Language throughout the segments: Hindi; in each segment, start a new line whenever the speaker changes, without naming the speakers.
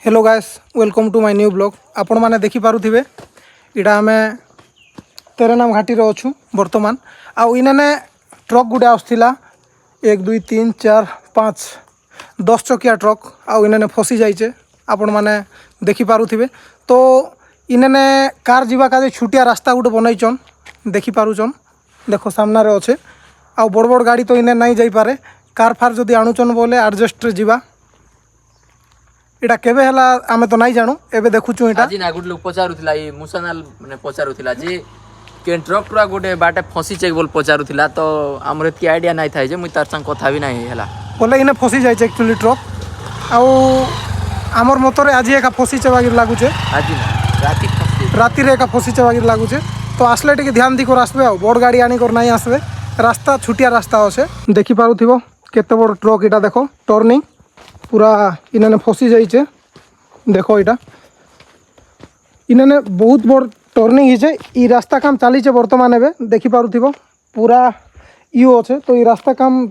Hello guys welcome to my new blog आपण मैंने देखिपे इटा आम तेरेनाम घाटी अच्छू बर्तमान आउ इने ट्रक गुटे आसला 1 2 3 4 5 10 चकिया ट्रक आउ इने फसी जाइए आपण मैंने देखिपे तो इने कार जीवा का छुटिया रास्ता गोटे बनईचन देखिपारुचन देखो सामने अच्छे आउ बड़ बड़ गाड़ी तो इने नहीं जापे कार फार जदि आणुचन बोले एडजस्ट जीवा इटा केबे हला आमे तो नहीं जानू एबे देखुचु इटा
आज ना गुड लोग पचारुथिला ए मुसनाल माने पचारुथिला जे के ट्रक ट्रक गोटे बाटे फसी चेक बोल पचारुथिला तो हमर एतकी आईडिया नहीं थाय जे मुई तार संग कथा भी नहीं हला
बोले इने फसी जाय एक्चुअली ट्रक आउ हमर मोटरे आज एका फसी चबागिर लागुचे
आज ना
राति रे एका फसी चबागिर लागुचे तो आसले टिके ध्यान दी कर आसबे आ बड़ गाड़ी आनी कर नहीं आसबे रास्ता छुटिया रास्ता अच्छे देखि पारुथिबो केते बड़ ट्रक इटा देखो टर्निंग पूरा इन्हें फसी जाइए देखो इटा इन्हें बहुत बड़ टर्निंग ही रास्ता काम चली बर्तमान एवं देखिपे पूरा यू अच्छे तो ये रास्ता काम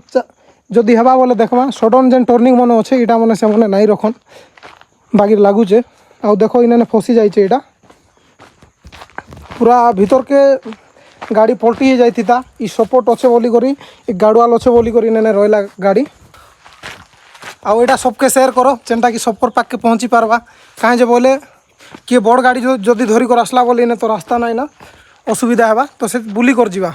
जदि हवा बोले देखा सडन जेन टर्निंग मन अच्छे इटा मैंने से मैंने नहीं रखन बाकी लगुचे आ देखो इन्हें फसी जाइए इटा पूरा भीतर के गाड़ी पलटी जाता ई सपोर्ट अच्छे बोली करी गाड़ुआल अच्छे बोली करी इन्हें रहा गाड़ी आउ एटा सबके शेयर करो जेनटा कि सबकर पाखे पहुँची पारबा कहीं बोले किए बड़ गाड़ी जो जदि धरिकर आसला बोले इन्हें तो रास्ता नहीं ना असुविधा है तो से बुली कर जीवा।